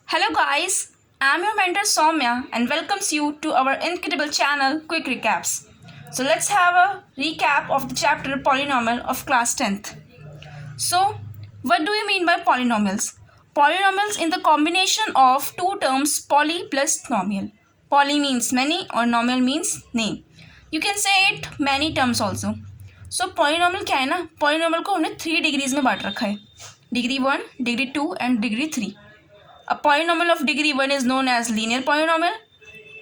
Hello guys, I'm your mentor Soumya and welcomes you to our incredible channel Quick Recaps. So let's have a recap of the chapter Polynomial of class 10th. So what do you mean by polynomials? Polynomials in the combination of two terms poly plus nomial. Poly means many or nomial means name. You can say it many terms also. So polynomial क्या है ना, polynomial को हमने 3 degrees में बांट रखा है, degree 1, degree 2 and degree 3. A polynomial of degree 1 is known as linear polynomial.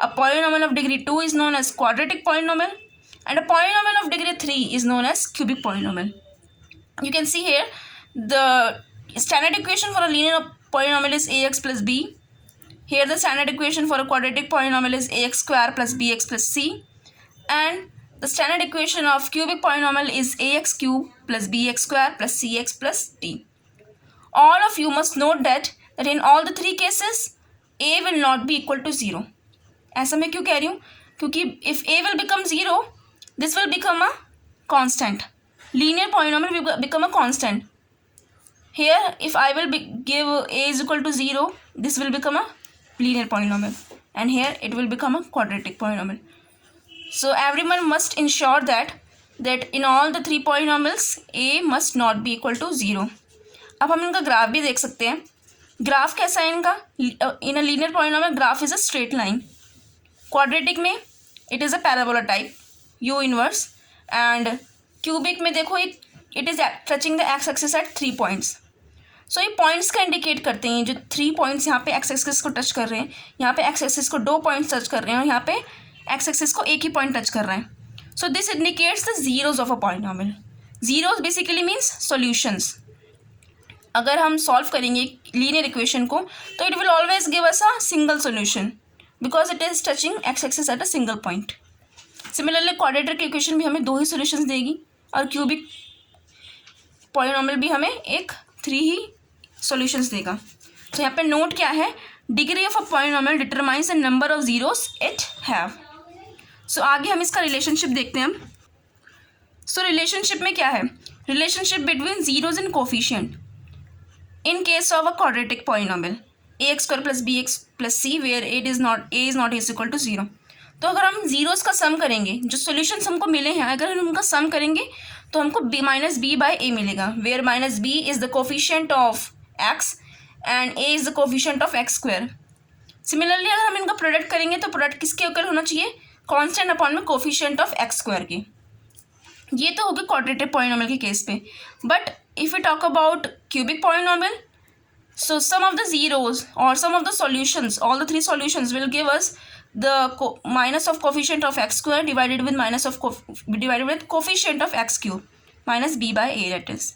A polynomial of degree 2 is known as quadratic polynomial. And a polynomial of degree 3 is known as cubic polynomial. You can see here the standard equation for a linear polynomial is ax plus b. Here the standard equation for a quadratic polynomial is ax square plus bx plus c. And the standard equation of cubic polynomial is ax cube plus bx square plus cx plus d. All of you must note that in all the 3 cases a will not be equal to 0. ऐसा मैं क्यों कह रही हूँ? क्योंकि if a will become 0, this will become a constant. Linear polynomial will become a constant. Here if I will give a is equal to 0, this will become a linear polynomial, and here it will become a quadratic polynomial. So everyone must ensure that in all the 3 polynomials a must not be equal to 0. अब हम इनका graph भी देख सकते हैं. Graph कैसा है इनका? In a linear polynomial graph is a straight line. Quadratic में it is a parabola type U inverse. And cubic में देखो it is touching the x axis at 3 points. So ये पॉइंट्स का इंडिकेट करते हैं. जो 3 पॉइंट्स यहाँ पे एक्स एक्सिस को टच कर रहे हैं, यहाँ पे एक्स एक्सिस को 2 पॉइंट्स टच कर रहे हैं और यहाँ पे एक्स एक्सिस को एक ही पॉइंट टच कर रहे हैं. So this indicates the zeros of a polynomial. Zeros basically means solutions. अगर हम सॉल्व करेंगे लीनियर इक्वेशन को तो it will always give us a single solution because it is touching x axis at a single point. Similarly quadratic equation भी हमें 2 ही solutions देगी और cubic polynomial भी हमें 3 ही सॉल्यूशंस देगा. तो यहाँ पे नोट क्या है? Degree of a polynomial determines the number of zeros it have. So आगे हम इसका रिलेशनशिप देखते हैं. सो रिलेशनशिप में क्या है? Relationship between zeros and coefficient in case of a quadratic polynomial ax square plus bx plus c where a is not equal to 0. तो अगर हम जीरोस का सम करेंगे, जो सॉल्यूशंस हमको मिले हैं अगर हम उनका सम करेंगे तो हमको b minus B by A मिलेगा, where minus B is the coefficient of x and a is the coefficient of x square. Similarly अगर हम इनका प्रोडक्ट करेंगे तो प्रोडक्ट किसके ऊपर होना चाहिए? कॉन्स्टेंट अपॉन में कोफिशिएंट ऑफ x स्क्वायर के. ये तो होगी क्वाड्रेटिक पॉलिनोमियल के केस पे. But if we talk about cubic polynomial, so some of the zeros or some of the solutions, all the 3 solutions will give us the minus of coefficient of x square divided with coefficient of x cube minus b by a, that is.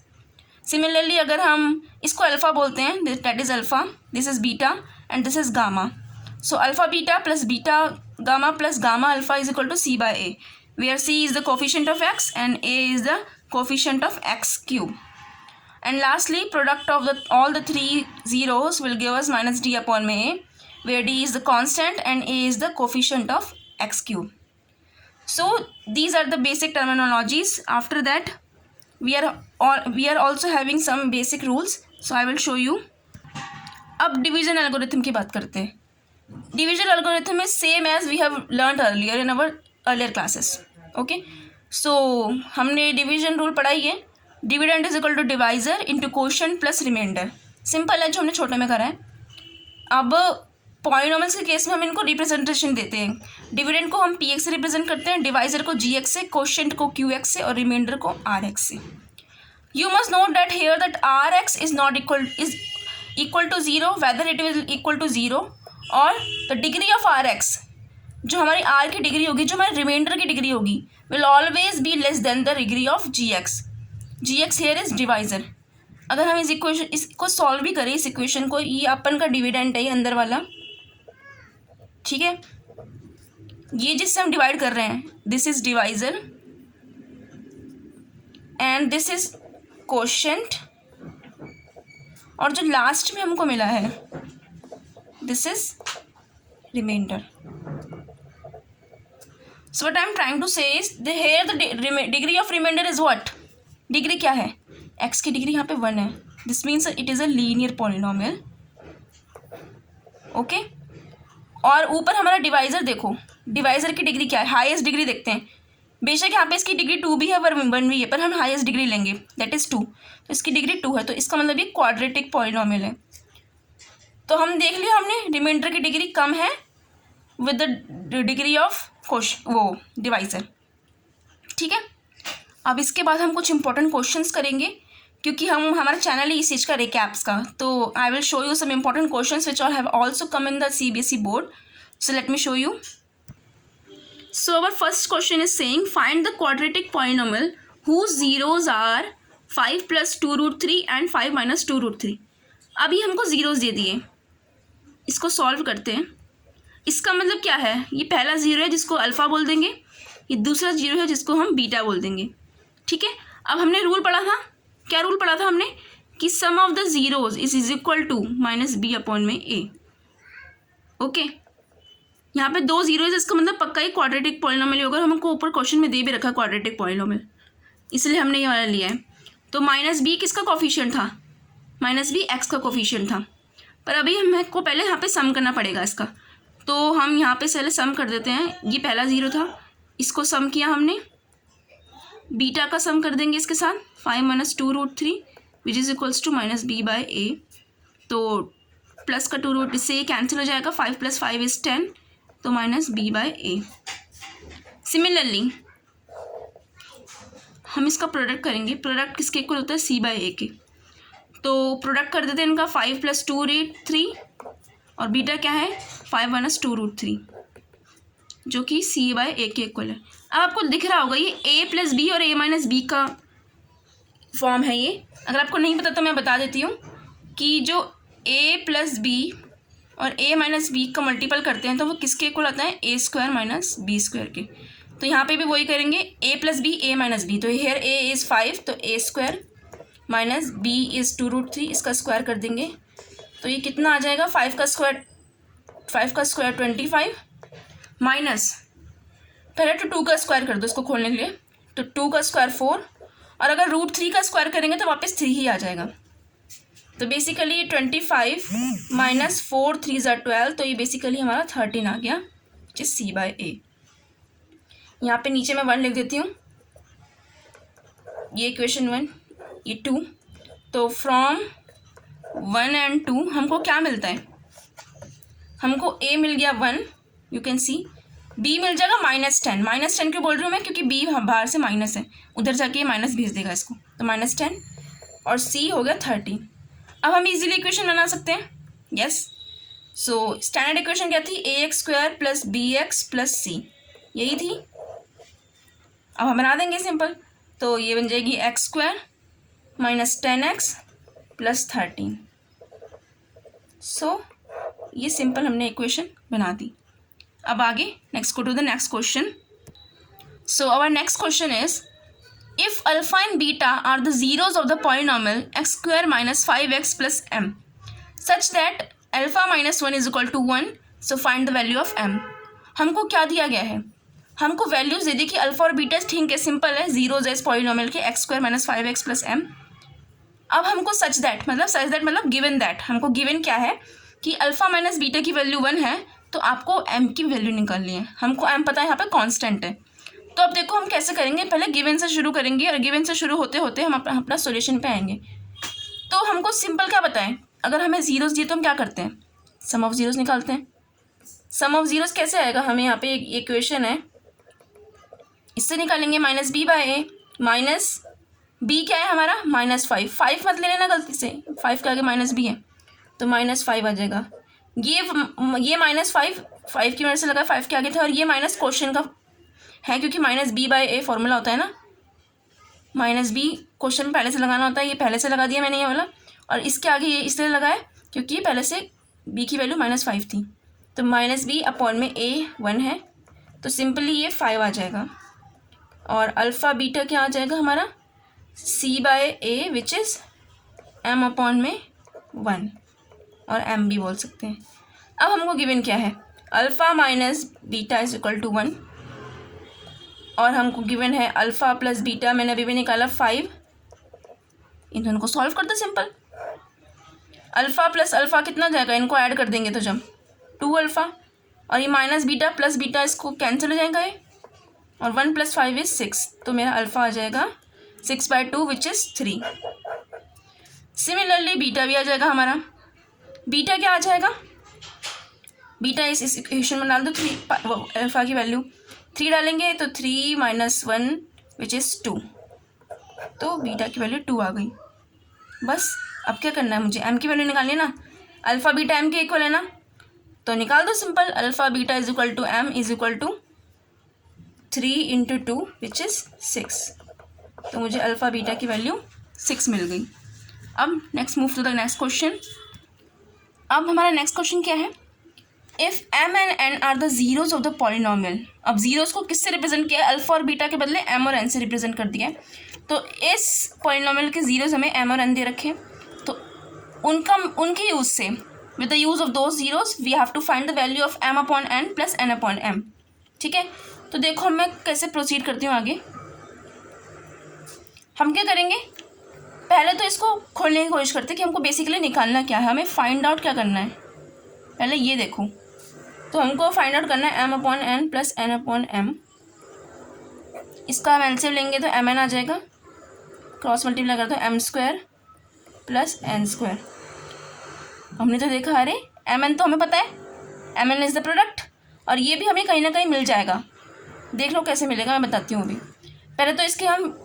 Similarly अगर हम इसको alpha बोलते हैं, that is alpha, this is beta and this is gamma. So alpha beta plus beta gamma plus gamma alpha is equal to c by a, where c is the coefficient of x and a is the coefficient of x cube. And lastly, product of all the 3 zeros will give us minus d upon a, where d is the constant and a is the coefficient of x cube. So these are the basic terminologies. After that, we are also having some basic rules. So I will show you. अब division algorithm की बात करते हैं. Division algorithm is same as we have learned earlier in our earlier classes. Okay. So हमने division rule पढ़ाई है. Dividend is equal to divisor into quotient plus remainder. Simple है, जो हमने छोटे में करा है. अब पॉलिनोमियल्स के केस में हम इनको रिप्रेजेंटेशन देते हैं. डिविडेंड को हम पी एक्स से रिप्रेजेंट करते हैं, डिवाइजर को जी एक्स से, कोशेंट को क्यू एक्स से और रिमाइंडर को आर एक्स से. You must note that here that R X is equal to 0 whether it is equal to 0 और the degree of R X, जो हमारी आर की डिग्री होगी, जो हमारी रिमाइंडर की डिग्री होगी, will always be less than the degree of G X. G X here is divisor. अगर हम इसको सॉल्व भी करें, इस इक्वेशन को, ये अपन का डिविडेंड है, ये अंदर वाला, ठीक है. ये जिससे हम डिवाइड कर रहे हैं, this is divisor and this is quotient, और जो लास्ट में हमको मिला है this is remainder. So what I am trying to say is here the degree of remainder is what? Degree क्या है? x की डिग्री यहाँ पे 1 है. This means it is a linear polynomial okay. और ऊपर हमारा डिवाइज़र देखो, डिवाइज़र की डिग्री क्या है, हाईएस्ट डिग्री देखते हैं। बेशक यहाँ पे इसकी डिग्री 2 भी है पर 1 भी है, पर हम हाईएस्ट डिग्री लेंगे, दैट इज़ 2। तो इसकी डिग्री 2 है, तो इसका मतलब ये क्वाड्रेटिक पॉलिनॉमियल है। तो हम देख लिया हमने रिमाइंडर की डिग्री कम है विद द डिग्री ऑफ वो डिवाइज़र, ठीक है। अब इसके बाद हम कुछ इंपॉर्टेंट क्वेश्चंस करेंगे, क्योंकि हमारा चैनल ही इस चीज़ का रिकैप्स का। तो I will show you some important questions which have also come in the CBSE board. So let me show you. So our first question is saying find the quadratic polynomial whose zeros are 5 plus 2 root 3 and 5 minus 2 root 3. अभी हमको zeros दे दिए, इसको solve करते हैं। इसका मतलब क्या है, ये पहला ज़ीरो है जिसको अल्फ़ा बोल देंगे, ये दूसरा ज़ीरो है जिसको हम बीटा बोल देंगे, ठीक है। अब हमने रूल पढ़ा था, क्या रूल पढ़ा था हमने, कि sum of the zeroes is equal to minus B upon में ए, ओके। यहाँ पे 2 ज़ीरो है, इसका मतलब पक्का ही क्वाड्रेटिक पॉलिनॉमियल होगा। हमको ऊपर क्वेश्चन में दे भी रखा क्वाड्रेटिक पॉलिनॉमियल, इसलिए हमने ये वाला लिया है। तो माइनस बी किसका कोफिशिएंट था, माइनस बी एक्स का कोफिशिएंट था। पर अभी हमको पहले यहाँ पे सम करना पड़ेगा इसका, तो हम यहाँ पे पहले सम कर देते हैं। ये पहला ज़ीरो था, इसको सम किया हमने, बीटा का सम कर देंगे इसके साथ, 5 minus 2 root 3 which is equals to minus B by A. तो प्लस का 2 रूट इससे कैंसिल हो जाएगा, 5 + 5 = 10, तो minus B by A. Similarly हम इसका प्रोडक्ट करेंगे, प्रोडक्ट किसके इक्वल होता है, सी बाई ए के। तो प्रोडक्ट कर देते हैं इनका, 5 + 2 root 3 और बीटा क्या है 5 minus 2 root 3 जो कि सी बाई ए के इक्वल है। अब आपको दिख रहा होगा ये ए प्लस बी और ए माइनस बी का फॉर्म है ये। अगर आपको नहीं पता तो मैं बता देती हूँ कि जो ए प्लस बी और ए माइनस बी का मल्टीपल करते हैं तो वो किसके इक्वल आता है, A square minus B square के। तो यहाँ पे भी वही करेंगे, A plus B A minus B, तो हेयर ए इज़ 5 तो A square minus B is 2 root 3, इसका स्क्वायर कर देंगे तो ये कितना आ जाएगा, 5 का स्क्वायर 25 माइनस पहले तो 2 का स्क्वायर कर दो इसको खोलने के लिए, तो 2 का स्क्वायर 4, और अगर √3 का स्क्वायर करेंगे तो वापस 3 ही आ जाएगा। तो बेसिकली ये 25 माइनस 4 3 = 12, तो ये बेसिकली हमारा 13 आ गया, विच इज़ सी बाई ए। यहाँ पे नीचे मैं 1 लिख देती हूँ, ये इक्वेशन 1, ये 2। तो फ्रॉम 1 and 2 हमको क्या मिलता है, हमको ए मिल गया 1, यू कैन सी, बी मिल जाएगा -10। -10 क्यों बोल रही हूँ मैं, क्योंकि बी बाहर से माइनस है, उधर जाके माइनस भेज देगा इसको, तो -10 और सी हो गया 13। अब हम इजीली इक्वेशन बना सकते हैं, यस। सो स्टैंडर्ड इक्वेशन क्या थी, ax² + bx + c, यही थी। अब हम बना देंगे सिंपल, तो ये बन जाएगी x² - 10x + 13। सो ये सिंपल हमने इक्वेशन बना दी। अब आगे next go to the next question. So our next question is if alpha and beta are the zeros of the polynomial x² - 5x + m such that alpha -1 is equal to 1, so find the value of m। हमको क्या दिया गया है, हमको values दे दी कि alpha और beta ठीक है, सिंपल है, जीरोज है इस पॉलिनॉमियल के, x² - 5x + m। अब हमको सच दैट मतलब गिवन दैट, हमको गिवन क्या है कि अल्फा माइनस बीटा की वैल्यू 1 है, तो आपको m की वैल्यू निकालनी है। हमको m पता है यहाँ पे कांस्टेंट है। तो अब देखो हम कैसे करेंगे, पहले गिवन से शुरू करेंगे और गिवन से शुरू होते होते हम अपना सॉल्यूशन पे आएंगे। तो हमको सिंपल क्या बताएं, अगर हमें जीरोस दिए तो हम क्या करते हैं, सम ऑफ जीरोस निकालते हैं। सम ऑफ जीरोस कैसे आएगा, हमें यहाँ पे एक इक्वेशन है, इससे निकालेंगे minus B by A, minus B क्या है हमारा -5, 5 मत ले लेना गलती से, 5 के आगे माइनस बी है तो -5 आ जाएगा। ये -5 की वजह से लगा, 5 के आगे था, और ये माइनस क्वेश्चन का है क्योंकि -b/a फॉर्मूला होता है ना, -b क्वेश्चन पहले से लगाना होता है, ये पहले से लगा दिया मैंने ये वाला, और इसके आगे ये इसलिए लगाया क्योंकि ये पहले से b की वैल्यू -5 थी, तो -b अपॉन में a 1 है, तो सिंपली ये 5 आ जाएगा। और अल्फ़ा बीटा क्या आ जाएगा हमारा, c/a which is m upon में 1, और m भी बोल सकते हैं। अब हमको गिवन क्या है, alpha minus beta is equal to 1, और हमको गिवन है अल्फ़ा प्लस बीटा, मैंने अभी भी निकाला 5, इन दोनों को सॉल्व कर दो सिंपल। अल्फ़ा प्लस अल्फ़ा कितना जाएगा, इनको ऐड कर देंगे तो जब 2 अल्फ़ा, और ये माइनस बीटा प्लस बीटा इसको कैंसिल हो जाएगा ये, और 1 + 5 = 6, तो मेरा अल्फ़ा आ जाएगा 6/2 विच इज़ 3। सिमिलरली बीटा भी आ जाएगा हमारा। बीटा क्या आ जाएगा, बीटा इस इक्वेशन में डाल दो, 3 अल्फ़ा की वैल्यू 3 डालेंगे तो 3 - 1 विच इज़ 2, तो बीटा की वैल्यू 2 आ गई। बस अब क्या करना है, मुझे एम की वैल्यू निकालनी है ना, अल्फ़ा बीटा एम के इक्वल है ना, तो निकाल दो simple. Alpha beta is equal to M is equal to 3 × 2 which is 6, तो मुझे अल्फ़ा बीटा की वैल्यू 6 मिल गई। अब next move to the next question. अब हमारा नेक्स्ट क्वेश्चन क्या है, if m and n are the zeros of the polynomial. अब जीरोज को किससे रिप्रेजेंट किया है, अल्फ़ा और बीटा के बदले m और n से रिप्रेजेंट कर दिया है। तो इस पॉलिनोमियल के जीरोज हमें m और n दे रखे, तो उनके यूज़ से, with the use of those zeros we have to find the value of m/n plus n/m। ठीक है, तो देखो मैं कैसे प्रोसीड करती हूँ आगे। हम क्या करेंगे, पहले तो इसको खोलने की कोशिश करते हैं कि हमको बेसिकली निकालना क्या है, हमें फाइंड आउट क्या करना है। पहले ये देखो, तो हमको फाइंड आउट करना है m/n प्लस n/m। इसका हम एलसीएम लेंगे तो mn आ जाएगा, क्रॉस मल्टीप्लाई कर दो m² प्लस n²। हमने तो देखा, अरे mn तो हमें पता है, mn इज़ द प्रोडक्ट, और ये भी हमें कहीं ना कहीं मिल जाएगा। देख लो कैसे मिलेगा, मैं बताती हूँ अभी। पहले तो इसके हम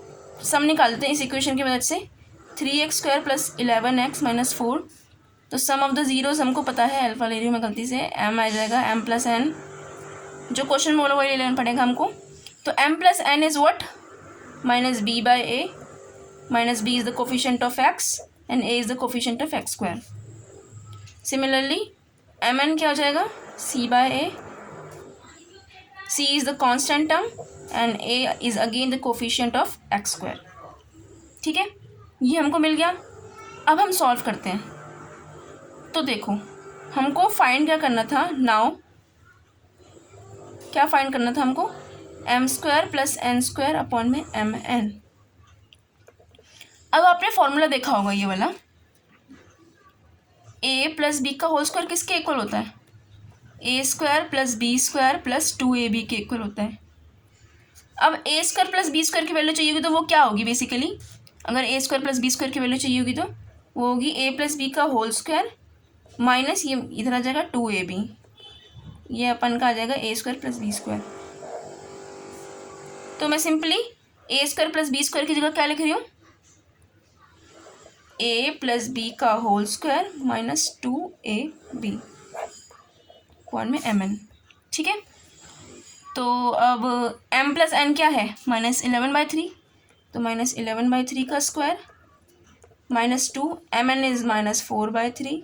सम निकालते हैं इस इक्वेशन की मदद से, 3x² प्लस 11x माइनस 4, तो सम ऑफ द जीरोस हमको पता है, अल्फ़ा ले रही हूँ मैं गलती से, m आ जाएगा m + n, जो क्वेश्चन में बोला वही ले लेना पड़ेगा हमको। तो m + n is what, -b/a, -b is the coefficient of x and a is the coefficient of x²। Similarly mn क्या हो जाएगा, c/a, c is the constant term and a is again the coefficient of x²। ठीक है, ये हमको मिल गया। अब हम सॉल्व करते हैं। तो देखो हमको फाइंड क्या करना था, नाउ क्या फाइंड करना था हमको, m² प्लस n²/mn। अब आपने फॉर्मूला देखा होगा ये वाला, a प्लस b का होल स्क्वायर किसके इक्वल होता है, a² plus b² plus 2ab के इक्वल होता है। अब a² प्लस b² की वैल्यू चाहिए होगी तो वो क्या होगी, बेसिकली अगर a² प्लस b² की वैल्यू चाहिए होगी तो वो होगी a प्लस b का होल स्क्वायर माइनस ये इधर आ जाएगा 2ab, ये अपन का आ जाएगा a² प्लस b²। तो मैं सिंपली a² प्लस b² की जगह क्या लिख रही हूँ, a प्लस b का whole square minus 2ab point में mn। ठीक है, तो अब m + n क्या है, -11/3, तो -11/3 का स्क्वायर -2, mn इज़ -4/3।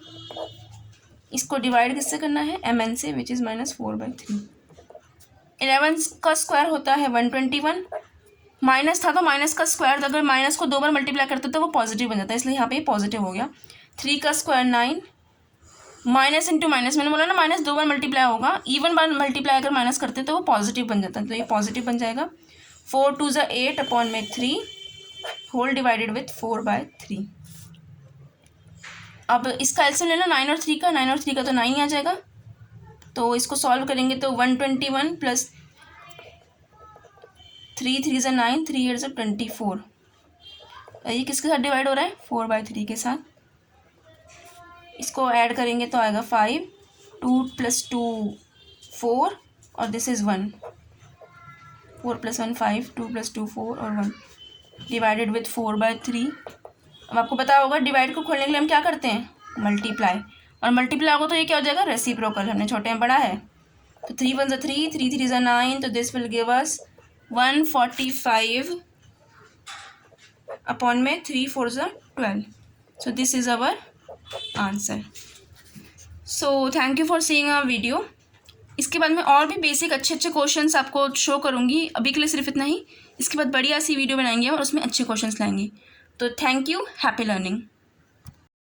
इसको डिवाइड किससे करना है, mn से, विच इज़ -4/3। 11 का स्क्वायर होता है 121, माइनस था तो माइनस का स्क्वायर, अगर माइनस को 2 बार मल्टीप्लाई करते तो वो पॉजिटिव बन जाता है, इसलिए यहाँ पे पॉजिटिव हो गया। 3 का स्क्वायर 9, माइनस इंटू माइनस, मैंने बोला ना माइनस 2 बार मल्टीप्लाई होगा, इवन बार मल्टीप्लाई अगर माइनस करते तो वो पॉजिटिव बन जाता है, तो ये पॉजिटिव बन जाएगा। 4 × 2 = 8/3 होल डिवाइडेड विथ 4/3। अब इसका एलसीएम लेना 9 और 3 का, 9 और 3 का तो 9 ही आ जाएगा, तो इसको सॉल्व करेंगे तो 121 प्लस 3 × 3 = 9, 3 × 8 = 24। ये किसके साथ डिवाइड हो रहा है, 4/3 के साथ। इसको ऐड करेंगे तो आएगा 5, 2 + 2 4 और दिस इज़ 1, 4 + 1 5, 2 + 2 4 और 1 डिवाइडेड विथ 4/3। अब आपको पता होगा डिवाइड को खोलने के लिए हम क्या करते हैं, मल्टीप्लाई, और मल्टीप्लाई होगा तो ये क्या हो जाएगा, रेसिप्रोकल, हमने छोटे में पढ़ा है। तो 3 × 1 = 3, 3 × 3 = 9, तो this will give us 145/3 4 = 12। So this is our answer. So thank you for seeing our video. इसके बाद मैं और भी बेसिक अच्छे क्वेश्चंस आपको शो करूँगी, अभी के लिए सिर्फ इतना ही। इसके बाद बढ़िया सी वीडियो बनाएंगे और उसमें अच्छे क्वेश्चंस लाएंगे। तो थैंक यू, हैप्पी लर्निंग।